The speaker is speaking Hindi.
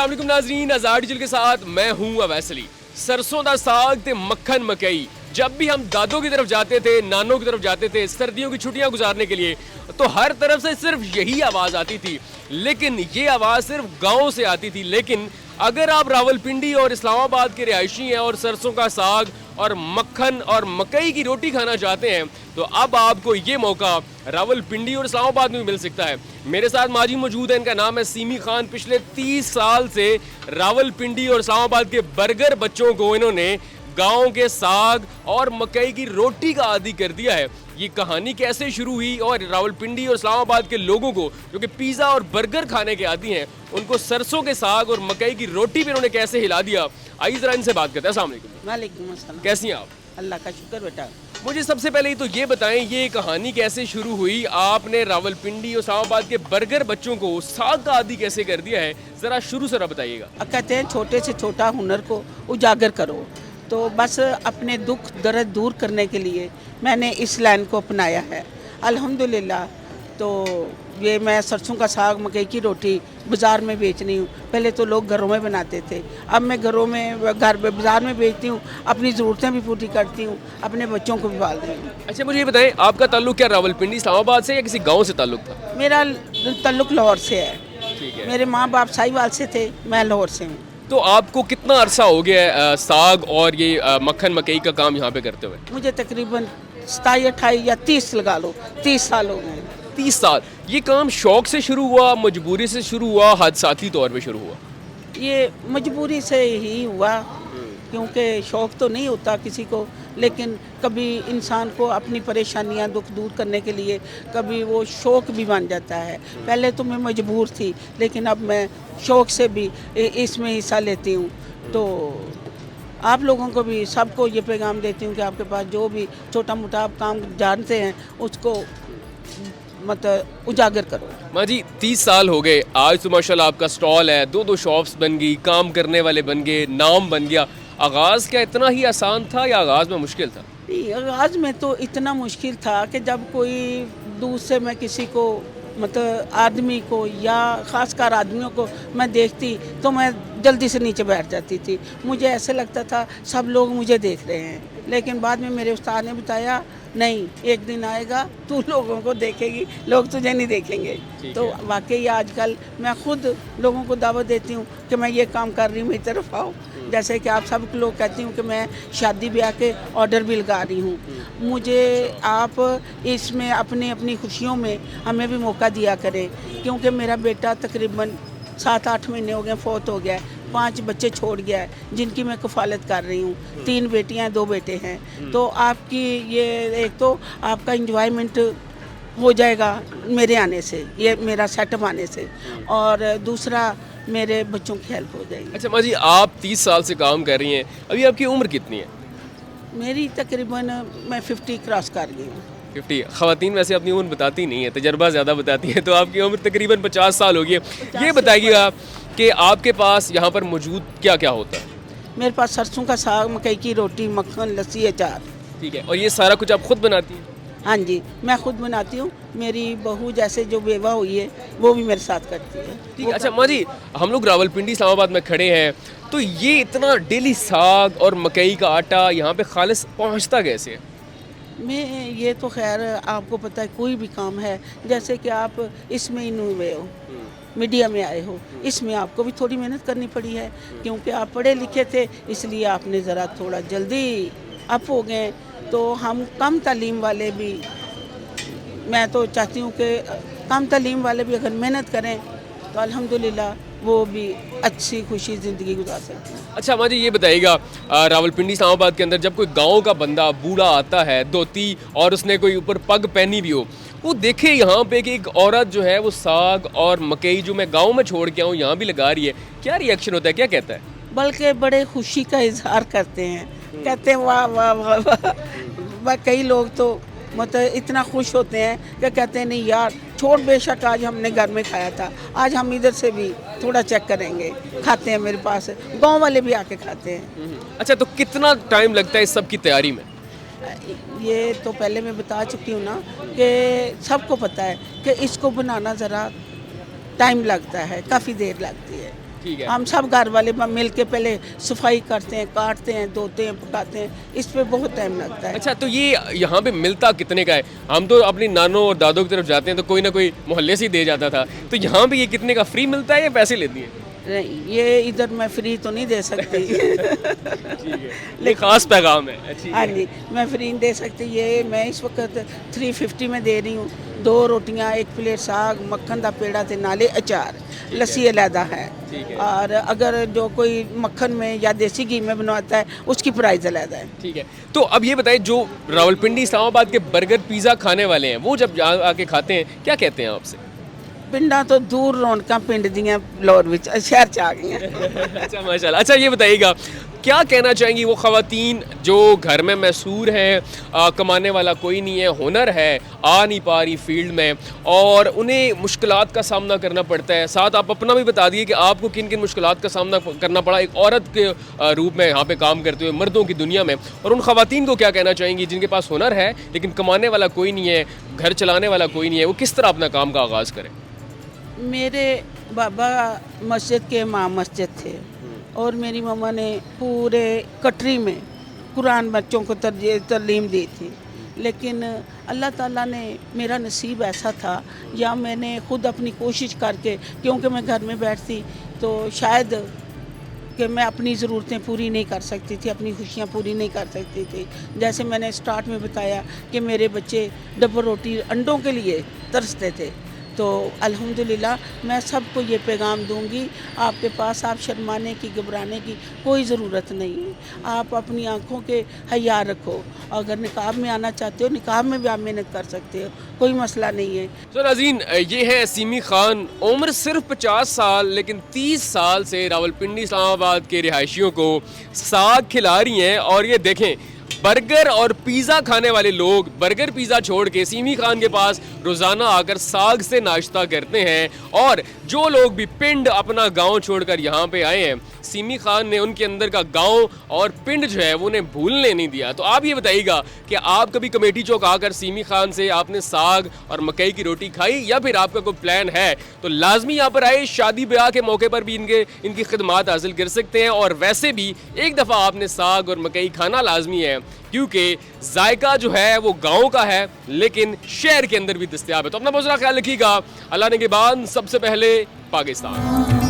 अस्सलाम वालेकुम नाज़रीन, आज़ाद डिजिटल के साथ मैं हूं अवैस अली। सरसों दा साग ते मक्खन मकई, जब भी हम दादों की तरफ जाते थे, नानों की तरफ जाते थे सर्दियों की छुट्टियां गुजारने के लिए, तो हर तरफ से सिर्फ यही आवाज़ आती थी। लेकिन ये आवाज़ सिर्फ गाँव से आती थी। लेकिन अगर आप रावलपिंडी और इस्लामाबाद के रिहायशी हैं और सरसों का साग और मक्खन और मकई की रोटी खाना चाहते हैं, तो अब आपको ये मौका रावलपिंडी और इस्लामाबाद में भी मिल सकता है। मेरे साथ माजी मौजूद है, इनका नाम है सीमी खान। पिछले 30 साल से रावलपिंडी और इस्लामाबाद के बर्गर बच्चों को इन्होंने गांव के साग और मकई की रोटी का आदी कर दिया है। ये कहानी कैसे शुरू हुई और रावलपिंडी और इस्लामाबाद के लोगों को जो कि पिज़्ज़ा और बर्गर खाने के आदी हैं, उनको सरसों के साग और मकई की रोटी पे इन्होंने कैसे हिला दिया, आइए जरा इनसे बात करते हैं। अस्सलाम वालेकुम। वालेकुम अस्सलाम। कैसी हैं आप? अल्लाह का शुक्र बेटा। मुझे सबसे पहले तो ये बताएं, ये कहानी कैसे शुरू हुई? आपने रावलपिंडी और इस्लामाबाद के बर्गर बच्चों को साग का आदी कैसे कर दिया है, ज़रा शुरू से बताइएगा। कहते हैं छोटे से छोटा हुनर को उजागर करो, तो बस अपने दुख दर्द दूर करने के लिए मैंने इस लाइन को अपनाया है अल्हम्दुलिल्लाह। तो ये मैं सरसों का साग मकई की रोटी बाज़ार में बेच रही हूँ। पहले तो लोग घरों में बनाते थे, अब मैं बाज़ार में बेचती हूँ, अपनी ज़रूरतें भी पूरी करती हूँ, अपने बच्चों को भी पाल रही हूँ। अच्छा, मुझे ये बताएं, आपका ताल्लुक क्या रावलपिंडी इस्लामाबाद से या किसी गाँव से ताल्लुक था? मेरा ताल्लुक लाहौर से है। ठीक है। मेरे माँ बाप साहिवाल से थे, मैं लाहौर से हूँ। तो आपको कितना अरसा हो गया है साग और ये मक्खन मकई का काम यहाँ पे करते हुए? मुझे तकरीबन 27, 28 या 30 लगा लो, 30 साल हो गए। 30 साल। ये काम शौक से शुरू हुआ, मजबूरी से शुरू हुआ, हादसाती तौर पे शुरू हुआ? ये मजबूरी से ही हुआ, क्योंकि शौक़ तो नहीं होता किसी को, लेकिन कभी इंसान को अपनी परेशानियां दुख दूर करने के लिए कभी वो शौक़ भी बन जाता है। पहले तो मैं मजबूर थी, लेकिन अब मैं शौक़ से भी इसमें हिस्सा लेती हूँ। तो आप लोगों को भी, सबको ये पैगाम देती हूँ कि आपके पास जो भी छोटा मोटा आप काम जानते हैं उसको मतलब उजागर करो। माँ जी, 30 साल हो गए, आज तो माशाल्लाह आपका स्टॉल है, 2-2 शॉप्स बन गई, काम करने वाले बन गए, नाम बन गया। आगाज़ क्या इतना ही आसान था या आगाज़ में मुश्किल था? नहीं, आगाज़ में तो इतना मुश्किल था कि जब कोई दूर से मैं किसी को मतलब आदमी को या ख़ासकर आदमियों को मैं देखती तो मैं जल्दी से नीचे बैठ जाती थी। मुझे ऐसे लगता था सब लोग मुझे देख रहे हैं, लेकिन बाद में मेरे उस्ताद ने बताया नहीं, एक दिन आएगा तू लोगों को देखेगी, लोग तुझे नहीं देखेंगे। तो वाकई आजकल मैं खुद लोगों को दावत देती हूँ कि मैं ये काम कर रही हूँ, मेरी तरफ आओ। जैसे कि आप सब लोग कहती हूँ कि मैं शादी ब्याह के ऑर्डर भी लगा रही हूँ, मुझे आप इसमें अपनी अपनी खुशियों में हमें भी मौका दिया करें, क्योंकि मेरा बेटा तकरीबन 7-8 महीने हो गए फ़ौत हो गया है, 5 बच्चे छोड़ गया है जिनकी मैं कफ़ालत कर रही हूँ। 3 बेटियाँ हैं, 2 बेटे हैं। तो आपकी ये एक तो आपका इंजॉयमेंट हो जाएगा मेरे आने से, ये मेरा सेटअप आने से, और दूसरा मेरे बच्चों की हेल्प हो जाएगी। अच्छा माँ जी, आप 30 साल से काम कर रही हैं, अभी आपकी उम्र कितनी है? मेरी तकरीबन मैं 50 क्रॉस कर गई हूँ। 50। ख़वातीन वैसे अपनी उम्र बताती नहीं है, तजर्बा ज़्यादा बताती है, तो आपकी उम्र तकरीबन 50 साल हो गई है। ये बताइएगा कि आपके पास यहाँ पर मौजूद क्या क्या होता है? मेरे पास सरसों का साग, मकई की रोटी, मक्खन, लस्सी, अचार। ठीक है, और ये सारा कुछ आप खुद बनाती हैं? हाँ जी, मैं खुद बनाती हूँ। मेरी बहू जैसे जो बेवा हुई है वो भी मेरे साथ करती है। ठीक है। अच्छा माँ जी, हम लोग रावलपिंडी इस्लामाबाद में खड़े हैं, तो ये इतना डेली साग और मकई का आटा यहाँ पे खालिस पहुँचता कैसे है? मैं ये तो खैर आपको पता है, कोई भी काम है, जैसे कि आप इसमें इन हुए हो, मीडिया में आए हो, इसमें आपको भी थोड़ी मेहनत करनी पड़ी है, क्योंकि आप पढ़े लिखे थे, इसलिए आपने ज़रा थोड़ा जल्दी अप हो गए। तो हम कम तालीम वाले भी, मैं तो चाहती हूँ कि कम तालीम वाले भी अगर मेहनत करें तो अल्हम्दुलिल्लाह वो भी अच्छी खुशी ज़िंदगी गुजार सकते हैं। अच्छा माँ जी, ये बताइएगा, रावलपिंडी इस्लामाबाद के अंदर जब कोई गांव का बंदा बूढ़ा आता है, धोती और उसने कोई ऊपर पग पहनी भी हो, वो देखे यहाँ पे कि एक औरत जो है वो साग और मकई जो मैं गांव में छोड़ के आऊँ यहाँ भी लगा रही है, क्या रिएक्शन होता है, क्या कहता है? बल्कि बड़े खुशी का इजहार करते हैं, कहते हैं वाह वाह वाह वाह। कई लोग तो मतलब इतना खुश होते हैं कि कहते हैं नहीं यार छोड़, बेशक आज हमने घर में खाया था, आज हम इधर से भी थोड़ा चेक करेंगे, खाते हैं। मेरे पास गांव वाले भी आके खाते हैं। अच्छा, तो कितना टाइम लगता है इस सब की तैयारी में? ये तो पहले मैं बता चुकी हूँ ना कि सबको पता है कि इसको बनाना ज़रा टाइम लगता है, काफ़ी देर लगती है। ठीक है। हम सब घर वाले मिल के पहले सफाई करते हैं, काटते हैं, धोते हैं, पकाते हैं, इस पे बहुत टाइम लगता है। अच्छा, तो ये यहाँ पे मिलता कितने का है? हम तो अपनी नानों और दादों की तरफ जाते हैं तो कोई ना कोई मोहल्ले से ही दे जाता था, तो यहाँ पे ये कितने का फ्री मिलता है या पैसे लेती है? नहीं, ये इधर मैं फ्री तो नहीं दे सकती। ठीक है, ये खास पैगाम है। अच्छी हाँ जी, मैं फ्री नहीं दे सकती। ये मैं इस वक्त 350 में दे रही हूँ। 2 रोटियाँ, 1 प्लेट साग, मक्खन का पेड़ा ते नाले अचार, लस्सी अलहदा है। ठीक है। और अगर जो कोई मक्खन में या देसी घी में बनवाता है उसकी प्राइस अलहदा है। ठीक है, तो अब ये बताइए, जो रावलपिंडी इस्लामाबाद के बर्गर पिज़्ज़ा खाने वाले हैं वो जब आके खाते हैं क्या कहते हैं आपसे? पिंडा तो दूर रौनकां पिंड दियां फ्लोर विच शहर च आ गई। अच्छा, माशाल्लाह। अच्छा, ये बताइएगा, क्या कहना चाहेंगी वो ख़वातीन जो घर में मैसूर हैं, कमाने वाला कोई नहीं है, हुनर है, आ नहीं पा रही फील्ड में और उन्हें मुश्किलात का सामना करना पड़ता है? साथ आप अपना भी बता दिए कि आपको किन किन मुश्किलात का सामना करना पड़ा एक औरत के रूप में यहाँ पे काम करते हुए मर्दों की दुनिया में, और उन ख़वातीन को क्या कहना चाहेंगी जिनके पास हुनर है लेकिन कमाने वाला कोई नहीं है, घर चलाने वाला कोई नहीं है, वो किस तरह अपना काम का आगाज़ करें? मेरे बाबा मस्जिद के इमाम मस्जिद थे और मेरी मम्मा ने पूरे कटरी में कुरान बच्चों को तरलीम दी थी, लेकिन अल्लाह ताला ने मेरा नसीब ऐसा था, या मैंने ख़ुद अपनी कोशिश करके, क्योंकि मैं घर में बैठती तो शायद कि मैं अपनी ज़रूरतें पूरी नहीं कर सकती थी, अपनी खुशियाँ पूरी नहीं कर सकती थी। जैसे मैंने स्टार्ट में बताया कि मेरे बच्चे डबल रोटी अंडों के लिए तरसते थे, तो अल्हम्दुलिल्लाह मैं सबको ये पैगाम दूंगी, आपके पास आप शर्माने की, घबराने की कोई ज़रूरत नहीं है। आप अपनी आँखों के हया रखो, अगर निकाब में आना चाहते हो निकाब में भी आप मेहनत कर सकते हो, कोई मसला नहीं है। तो नाज़रीन, ये है सीमी खान, उम्र सिर्फ 50 साल, लेकिन 30 साल से रावलपिंडी इस्लामाबाद के रिहायशियों को साग खिला रही हैं। और ये देखें, बर्गर और पिज़्ज़ा खाने वाले लोग बर्गर पिज़्ज़ा छोड़ के सीमी खान के पास रोज़ाना आकर साग से नाश्ता करते हैं, और जो लोग भी पिंड अपना गांव छोड़कर यहाँ पे आए हैं, सीमी खान ने उनके अंदर का गांव और पिंड जो है वो उन्हें भूलने नहीं दिया। तो आप ये बताइएगा कि आप कभी कमेटी चौक आकर सीमी खान से आपने साग और मकई की रोटी खाई, या फिर आपका कोई प्लान है तो लाजमी यहाँ पर आए, शादी ब्याह के मौके पर भी इनकी खिदमात हासिल कर सकते हैं। और वैसे भी एक दफ़ा आपने साग और मकई खाना लाजमी है, क्योंकि जायका जो है वो गांव का है लेकिन शहर के अंदर भी दस्तयाब है। तो अपना बहुत सारा ख्याल रखिएगा। अल्लाह ने के बाद सबसे पहले पाकिस्तान।